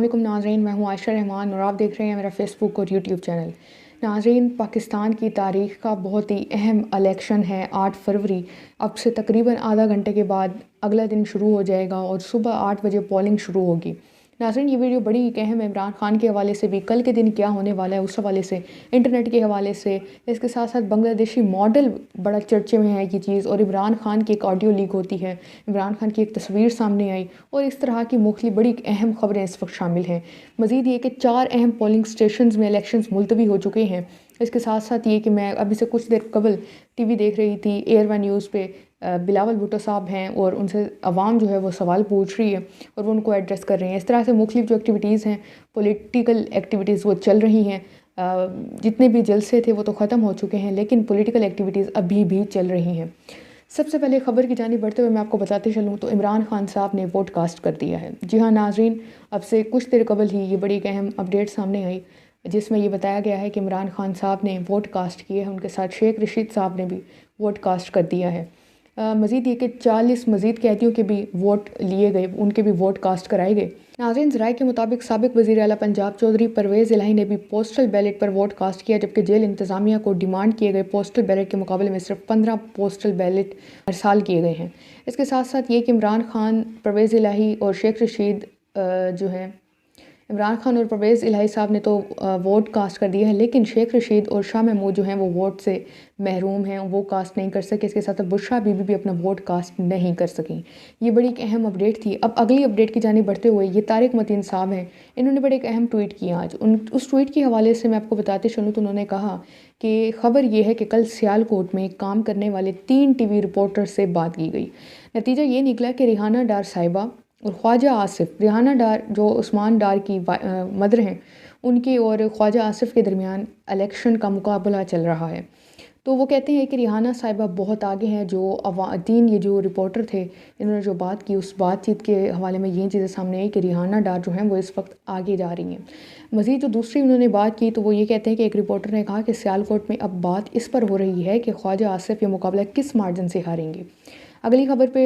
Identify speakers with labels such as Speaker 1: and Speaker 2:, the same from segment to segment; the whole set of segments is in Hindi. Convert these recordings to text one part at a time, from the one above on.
Speaker 1: वालेकुम नाज़रीन, मैं हूँ आयशा रहमान और आप देख रहे हैं मेरा फ़ेसबुक और यूट्यूब चैनल। नाज़रीन, पाकिस्तान की तारीख़ का बहुत ही अहम इलेक्शन है 8 फरवरी। अब से तकरीबन आधा घंटे के बाद अगला दिन शुरू हो जाएगा और सुबह 8 बजे पोलिंग शुरू होगी। नाज़रीन, ये वीडियो बड़ी अहम है। इमरान खान के हवाले से भी कल के दिन क्या होने वाला है उस हवाले से, इंटरनेट के हवाले से, इसके साथ साथ बांग्लादेशी मॉडल बड़ा चर्चे में है ये चीज़, और इमरान खान की एक ऑडियो लीक होती है, इमरान खान की एक तस्वीर सामने आई, और इस तरह की मुख्तलिफ बड़ी अहम खबरें इस वक्त शामिल हैं। मज़ीद ये कि 4 अहम पोलिंग स्टेशन में इलेक्शन मुलतवी हो चुके हैं। इसके साथ साथ ये कि मैं अभी से कुछ देर कबल टीवी देख रही थी, एयर वन न्यूज़ पे बिलावल भुट्टो साहब हैं और उनसे आवाम जो है वो सवाल पूछ रही है और वो उनको एड्रेस कर रहे हैं। इस तरह से मुख्तलिफ जो एक्टिविटीज़ हैं, पॉलिटिकल एक्टिविटीज़ वो चल रही हैं। जितने भी जलसे थे वो तो ख़त्म हो चुके हैं, लेकिन पॉलिटिकल एक्टिविटीज़ अभी भी चल रही हैं। सबसे पहले खबर की जानिब बढ़ते हुए मैं आपको बताते चलूँ तो इमरान खान साहब ने वोट कास्ट कर दिया है। जी हाँ नाज़रीन, अब से कुछ देर कबल ही ये बड़ी अहम अपडेट सामने आई जिसमें ये बताया गया है कि इमरान खान साहब ने वोट कास्ट किए हैं। उनके साथ शेख रशीद साहब ने भी वोट कास्ट कर दिया है। मज़ीद ये कि 40 मज़ीद कैदियों के भी वोट लिए गए, उनके भी वोट कास्ट कराए गए। नाज़रीन, ज़राए के मुताबिक साबिक़ वज़ीर आला पंजाब चौधरी परवेज़ इलाही ने भी पोस्टल बैलेट पर वोट कास्ट किया, जबकि जेल इंतज़ामिया को डिमांड किए गए पोस्टल बैलेट के मुकाबले में सिर्फ 15 पोस्टल बैलेट अरसाल किए गए हैं। इसके साथ साथ ये कि इमरान खान, परवेज़ इलाही और शेख रशीद जो हैं, इमरान खान और परवेज़ इलाही साहब ने तो वोट कास्ट कर दिया है, लेकिन शेख रशीद और शाह महमूद जो हैं वो वोट से महरूम हैं, वो कास्ट नहीं कर सके। इसके साथ बुशरा बीबी भी अपना वोट कास्ट नहीं कर सकें। ये बड़ी एक अहम अपडेट थी। अब अगली अपडेट की जानिब बढ़ते हुए ये तारिक मतीन साहब हैं, इन्होंने बड़े एक अहम ट्वीट किया आज। उस ट्वीट के हवाले से मैं आपको बताते चलूँ तो उन्होंने कहा कि ख़बर ये है कि कल सियालकोट में काम करने वाले 3 टीवी रिपोर्टर से बात की गई। नतीजा ये निकला कि रिहाना डार साहिबा और ख्वाजा आसिफ, रिहाना डार जो उस्मान डार की मदर हैं, उनके और ख्वाजा आसिफ के दरमियान इलेक्शन का मुकाबला चल रहा है। तो वो कहते हैं कि रिहाना साहिबा बहुत आगे हैं। जो 3 ये जो रिपोर्टर थे, इन्होंने जो बात की उस बातचीत के हवाले में ये चीज़ें सामने आई कि रिहाना डार जो हैं वो इस वक्त आगे जा रही हैं। मज़ीद जो दूसरी उन्होंने बात की तो वो ये कहते हैं कि एक रिपोर्टर ने कहा कि सियालकोट में अब बात इस पर हो रही है कि ख्वाजा आसिफ ये मुकाबला किस मार्जिन से हारेंगे। अगली खबर पे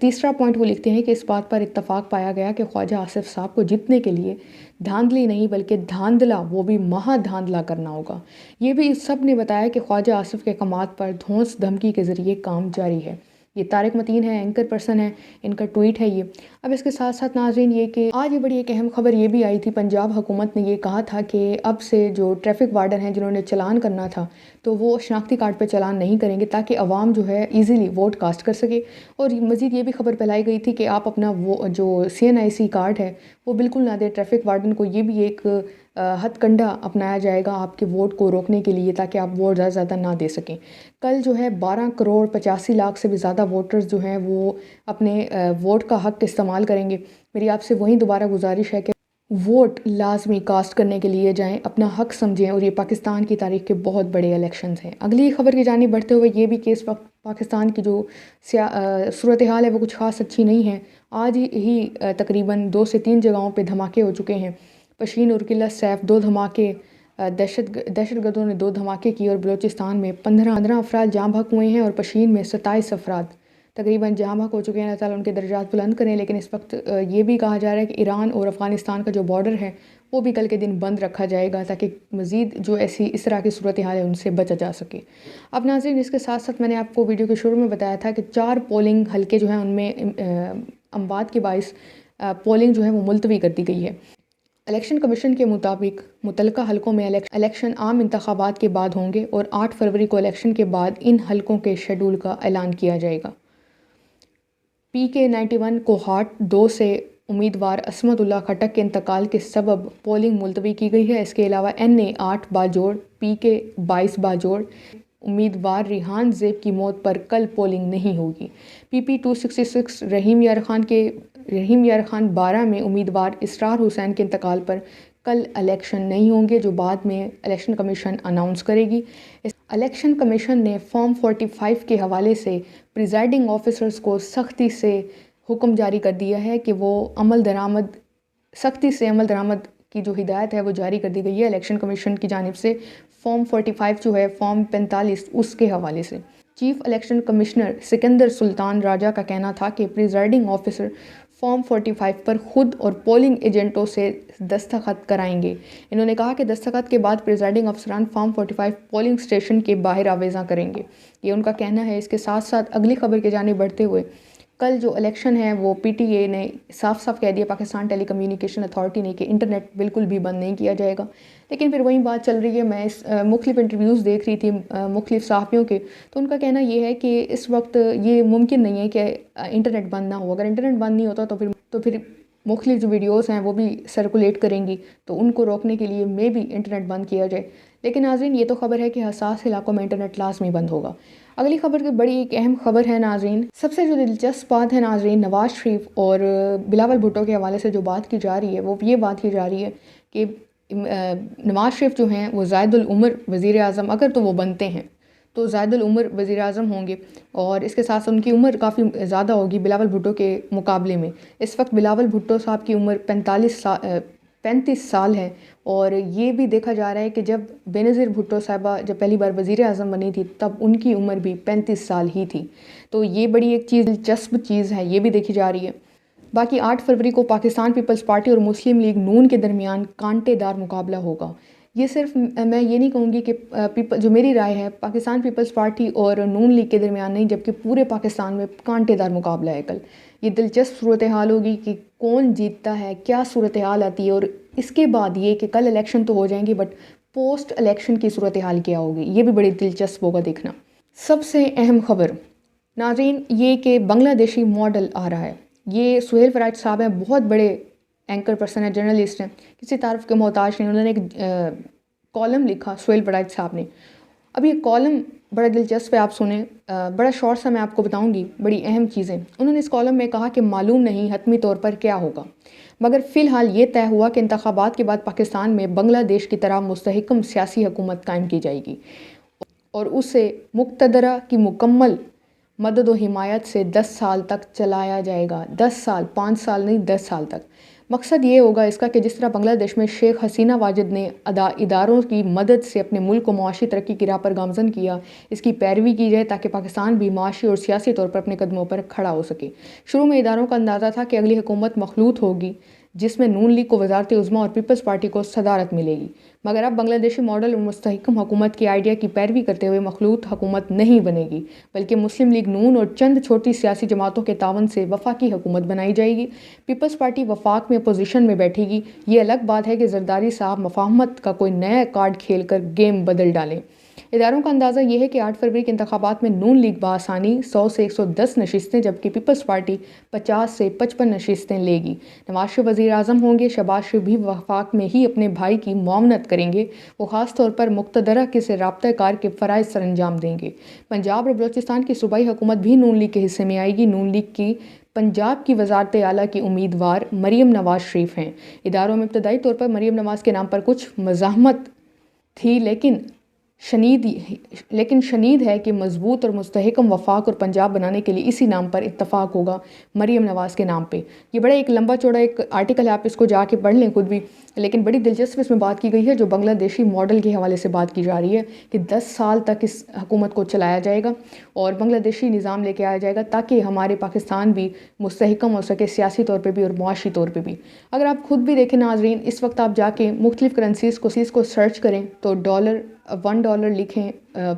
Speaker 1: तीसरा पॉइंट वो लिखते हैं कि इस बात पर इत्तफाक पाया गया कि ख्वाजा आसिफ साहब को जीतने के लिए धांधली नहीं बल्कि धांधला, वो भी महा धांधला करना होगा। ये भी सब ने बताया कि ख्वाजा आसिफ के कमात पर धौंस धमकी के ज़रिए काम जारी है। ये तारिक मतीन है, एंकर पर्सन है, इनका ट्वीट है ये। अब इसके साथ साथ नाज़रीन ये कि आज ये बड़ी एक अहम खबर ये भी आई थी, पंजाब हुकूमत ने ये कहा था कि अब से जो ट्रैफिक वार्डन हैं जिन्होंने चलान करना था तो वो शनाख्ती कार्ड पर चलान नहीं करेंगे ताकि आवाम जो है ईज़िली वोट कास्ट कर सके। और मज़ीद ये भी खबर फैलाई गई थी कि आप अपना वो जो CNIC कार्ड है वो बिल्कुल ना दें ट्रैफिक वार्डन को। ये भी एक हथकंडा अपनाया जाएगा आपके वोट को रोकने के लिए ताकि आप वोट ज़्यादा ना दे सकें। कल जो है 12 करोड़ 85 लाख से भी ज़्यादा वोटर्स जो हैं वो अपने वोट का हक़ इस्तेमाल करेंगे। मेरी आपसे वहीं दोबारा गुजारिश है कि वोट लाजमी कास्ट करने के लिए जाएं, अपना हक़ समझें, और ये पाकिस्तान की तारीख़ के बहुत बड़े इलेक्शंस हैं। अगली खबर की जानिब बढ़ते हुए ये भी कि इस वक्त पाकिस्तान की जो सूरत हाल है वो कुछ ख़ास अच्छी नहीं है। आज ही तकरीबन 2 से 3 जगहों पे धमाके हो चुके हैं। पशीन और किला सैफ 2 धमाके, दहशतगर्दों ने 2 धमाके किए और बलूचिस्तान में 15 अफराद जाँ बहक हुए हैं और पशीन में 27 अफराद तकरीबन जाँ बहक हो चुके हैं। अल्लाह ताला उनके दर्जात बुलंद करें। लेकिन इस वक्त ये भी कहा जा रहा है कि ईरान और अफ़गानिस्तान का जो बॉर्डर है वो भी कल के दिन बंद रखा जाएगा ताकि मज़ीद जो इस तरह की सूरत हाल है उनसे बचा जा सके। अब नाज़रीन, इसके साथ साथ मैंने आपको वीडियो के शुरू में बताया था कि 4 पोलिंग हल्के जो हैं उनमें अमवात के बाइस पोलिंग जो है वो मुलतवी कर दी गई है। इलेक्शन कमीशन के मुताबिक मुतलका हलकों में इलेक्शन आम इंतखाबात के बाद होंगे और 8 फरवरी को इलेक्शन के बाद इन हलकों के शेड्यूल का ऐलान किया जाएगा। PK 91 कोहाट 2 से उम्मीदवार असमतुल्लाह खटक के इंतकाल के सबब पोलिंग मुलतवी की गई है। इसके अलावा NA 8 बाजोड़, PK 22 बाजोड़ उम्मीदवार रिहान ज़ेब की मौत पर कल पोलिंग नहीं होगी। PP 266 रहीम यार खान 12 में उम्मीदवार इसरार हुसैन के इंतकाल पर कल इलेक्शन नहीं होंगे, जो बाद में इलेक्शन कमीशन अनाउंस करेगी। इलेक्शन कमीशन ने फॉर्म 45 के हवाले से प्रिजाइडिंग ऑफिसर्स को सख्ती से हुक्म जारी कर दिया है कि वो सख्ती से अमल दरामद की जो हिदायत है वो जारी कर दी गई है इलेक्शन कमीशन की जानिब से। फॉर्म 45 जो है फॉर्म 45 उसके हवाले से chief election commissioner Sikandar Sultan Raja का कहना था कि प्रिजाइडिंग ऑफिसर फॉर्म 45 पर खुद और पोलिंग एजेंटों से दस्तखत कराएंगे। इन्होंने कहा कि दस्तखत के बाद प्रिजाइडिंग अफसरान फॉर्म 45 पोलिंग स्टेशन के बाहर आवेज़ा करेंगे, ये उनका कहना है। इसके साथ साथ अगली खबर की जानिब बढ़ते हुए, कल जो इलेक्शन है वो पीटीए ने साफ साफ कह दिया, पाकिस्तान टेलीकम्युनिकेशन अथॉरिटी ने, कि इंटरनेट बिल्कुल भी बंद नहीं किया जाएगा। लेकिन फिर वही बात चल रही है, मैं मुख्तलिफ इंटरव्यूज़ देख रही थी मुख्तलिफ सहाफ़ियों के, तो उनका कहना ये है कि इस वक्त ये मुमकिन नहीं है कि इंटरनेट बंद ना हो। अगर इंटरनेट बंद नहीं होता तो फिर मुख्तलिफ जो वीडियोज़ हैं वो भी सर्कुलेट करेंगी, तो उनको रोकने के लिए मे भी इंटरनेट बंद किया जाए। लेकिन नाज़रीन, ये तो ख़बर है कि हसास इलाकों में इंटरनेट लाजमी बंद होगा। अगली खबर की बड़ी एक अहम खबर है नाज़रीन। सबसे जो दिलचस्प बात है नाज़रीन, नवाज़ शरीफ और बिलावल भुट्टो के हवाले से जो बात की जा रही है वो ये बात की जा रही है कि नवाज़ शरीफ जो हैं वो ज़ायदुल उम्र वज़ीर आज़म, अगर तो वो बनते हैं तो ज़ायदुल उम्र वज़ीर आज़म होंगे, और इसके साथ साथ उनकी उम्र काफ़ी ज़्यादा होगी बिलावल भुट्टो के मुकाबले में। इस वक्त बिलावल भुट्टो साहब की उम्र 35 साल है, और ये भी देखा जा रहा है कि जब बेनज़ीर भुट्टो साहिबा जब पहली बार वज़ीर आज़म बनी थी तब उनकी उम्र भी 35 साल ही थी। तो ये बड़ी एक चीज़ दिलचस्प चीज़ है, ये भी देखी जा रही है। बाकी 8 फरवरी को पाकिस्तान पीपल्स पार्टी और मुस्लिम लीग नून के दरमियान कांटेदार मुकाबला होगा। ये सिर्फ मैं ये नहीं कहूँगी कि जो मेरी राय है, पाकिस्तान पीपल्स पार्टी और नून लीग के दरमियान नहीं, जबकि पूरे पाकिस्तान में कांटेदार मुकाबला है कल। ये दिलचस्प सूरत हाल होगी कि कौन जीतता है, क्या सूरत हाल आती है, और इसके बाद ये कि कल इलेक्शन तो हो जाएंगे बट पोस्ट इलेक्शन की सूरत हाल क्या होगी, ये भी बड़ी दिलचस्प होगा देखना। सबसे अहम खबर नाज़रीन ये कि बांग्लादेशी मॉडल आ रहा है। ये सुहेल फराज साहब हैं, बहुत बड़े एंकर पर्सन है, जर्नलिस्ट हैं, किसी तारीफ के मोहताज नहीं। उन्होंने एक कॉलम लिखा सुहेल फराज साहब ने। अब ये कॉलम बड़ा दिलचस्प है, आप सुने, बड़ा शॉर्ट सा मैं आपको बताऊंगी बड़ी अहम चीज़ें। उन्होंने इस कॉलम में कहा कि मालूम नहीं हतमी तौर पर क्या होगा, मगर फ़िलहाल ये तय हुआ कि इंतखाबात के बाद पाकिस्तान में बांग्लादेश की तरह मुस्तहकम सियासी हुकूमत कायम की जाएगी और उसे मुक़्तदरा की मुकम्मल मदद व हिमायत से 10 साल तक चलाया जाएगा। 10 साल, 5 साल नहीं, 10 साल तक। मकसद ये होगा इसका कि जिस तरह बांग्लादेश में शेख हसीना वाजिद ने इदारों की मदद से अपने मुल्क को मुआशी तरक्की की राह पर गामज़न किया, इसकी पैरवी की जाए ताकि पाकिस्तान भी मुआशी और सियासी तौर पर अपने कदमों पर खड़ा हो सके। शुरू में इदारों का अंदाज़ा था कि अगली हुकूमत मखलूत होगी जिसमें नून लीग को वज़ारत उज़्मा और पीपल्स पार्टी को सदारत मिलेगी, मगर अब बांग्लादेशी मॉडल और मुस्तहकम हुकूमत की आइडिया की पैरवी करते हुए मखलूत हुकूमत नहीं बनेगी, बल्कि मुस्लिम लीग नून और चंद छोटी सियासी जमातों के तावन से वफाकी हुकूमत बनाई जाएगी। पीपल्स पार्टी वफाक में अपोजिशन में बैठेगी। ये अलग बात है कि जरदारी साहब मफाहमत का कोई नया कार्ड खेल कर गेम बदल डालें। इदारों का अंदाज़ा ये है कि 8 फरवरी के इंतखाबात में नून लीग बासानी 100 से 110 नशिस्तें, जबकि पीपल्स पार्टी 50 से 55 नशिस्तें लेगी। नवाज शरीफ वज़ीर आज़म होंगे। शहबाज शरीफ भी वफाक में ही अपने भाई की मुआवनत करेंगे। वो ख़ास तौर पर मुक़्तदरा के से राब्ता कार के फ़राइज़ सरअंजाम देंगे। पंजाब और बलूचिस्तान की सूबाई हुकूमत भी नून लीग के हिस्से में आएगी। नून लीग की पंजाब की वज़ारत आला की उम्मीदवार मरीम नवाज़ शरीफ हैं। इदारों में इब्तदाई तौर पर मरीम नवाज़ के नाम पर कुछ मज़ाहमत थी, लेकिन शनीद है कि मजबूत और मुस्तहकम वफाक और पंजाब बनाने के लिए इसी नाम पर इत्तफाक होगा, मरीम नवाज़ के नाम पे। ये बड़ा एक लंबा चौड़ा एक आर्टिकल है, आप इसको जाके पढ़ लें खुद भी, लेकिन बड़ी दिलचस्प इसमें बात की गई है जो बांग्लादेशी मॉडल के हवाले से बात की जा रही है कि 10 साल तक इस हुकूमत को चलाया जाएगा और बांग्लादेशी निज़ाम लेके आया जाएगा ताकि हमारे पाकिस्तान भी मुस्तहकम हो सके, सियासी तौर पर भी और मुआशी तौर पर भी। अगर आप खुद भी देखें नाजरीन, इस वक्त आप जाके मुख्तलिफ करेंसीज़ को सर्च करें तो $1 लिखें,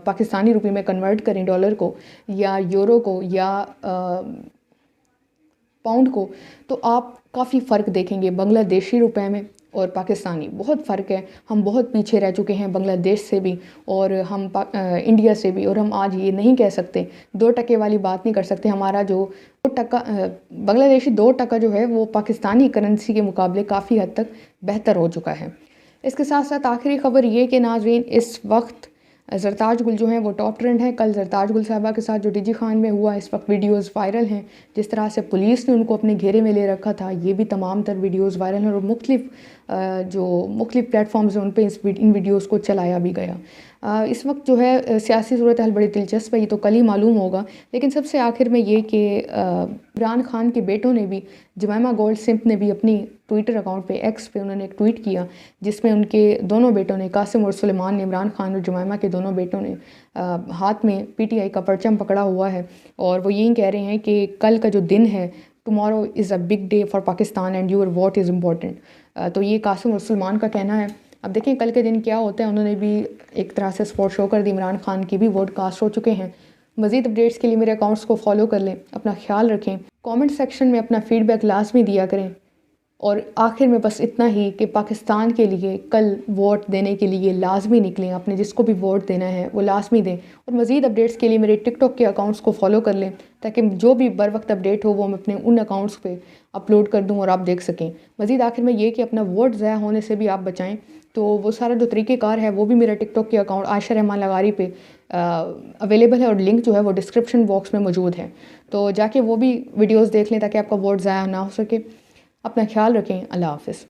Speaker 1: पाकिस्तानी रुपये में कन्वर्ट करें डॉलर को या यूरो को या पाउंड को, तो आप काफ़ी फ़र्क देखेंगे बांग्लादेशी रुपए में और पाकिस्तानी। बहुत फ़र्क है। हम बहुत पीछे रह चुके हैं बांग्लादेश से भी और हम इंडिया से भी, और हम आज ये नहीं कह सकते, 2% वाली बात नहीं कर सकते। हमारा जो 2% बांग्लादेशी 2% जो है वो पाकिस्तानी करेंसी के मुकाबले काफ़ी हद तक बेहतर हो चुका है। इसके साथ साथ आखिरी ख़बर ये कि नाज़रीन इस वक्त ज़रताज गुल जो हैं वो टॉप ट्रेंड है। कल ज़रताज गुल साहबा के साथ जो डीजी खान में हुआ, इस वक्त वीडियोज़ वायरल हैं। जिस तरह से पुलिस ने उनको अपने घेरे में ले रखा था, ये भी तमाम तर वीडियोज़ वायरल हैं और मुख्तलिफ प्लेटफॉर्म्स हैं उन पर इन वीडियोज़ को चलाया भी गया। इस वक्त जो है सियासी सूरत हाल बड़ी दिलचस्प है, ये तो कल ही मालूम होगा। लेकिन सबसे आखिर में ये कि इमरान खान के बेटों ने भी, जमाइमा गोल्ड सिंप ने भी अपनी ट्विटर अकाउंट पे, एक्स पे उन्होंने एक ट्वीट किया जिसमें उनके दोनों बेटों ने, कासिम और सुलेमान ने, इमरान खान और जमाइमा के दोनों बेटों ने हाथ में पीटीआई का परचम पकड़ा हुआ है और वो यही कह रहे हैं कि कल का जो दिन है tomorrow is a big day for Pakistan and your vote is important. तो ये कासिम और सलमान का कहना है। अब देखें कल के दिन क्या होता है। उन्होंने भी एक तरह से सपोर्ट शो कर दी, इमरान खान की भी वोट कास्ट हो चुके हैं। मज़ीद अपडेट्स के लिए मेरे अकाउंट्स को फॉलो कर लें। अपना ख्याल रखें। कमेंट सेक्शन में अपना फ़ीडबैक लाजमी दिया करें। और आखिर में बस इतना ही कि पाकिस्तान के लिए कल वोट देने के लिए लाजमी निकलें। अपने जिसको भी वोट देना है वो लाजमी दें। और मज़ीद अपडेट्स के लिए मेरे टिकटॉक के अकाउंट्स को फॉलो कर लें, ताकि जो भी बर वक्त अपडेट हो वो मैं अपने उन अकाउंट्स पे अपलोड कर दूं और आप देख सकें। मज़ीद आखिर में ये कि अपना वोट ज़ाया होने से भी आप बचाएं। तो वो सारा जो तरीक़ेकार है वो भी मेरा टिकटॉक के अकाउंट आयशा रहमान लगारी पे अवेलेबल है, और लिंक जो है वो डिस्क्रिप्शन बॉक्स में मौजूद है। तो जाके वो भी वीडियोज़ देख लें ताकि आपका वोट ज़ाया ना हो सके। अपना ख्याल रखें। अल्लाह हाफ़िज़।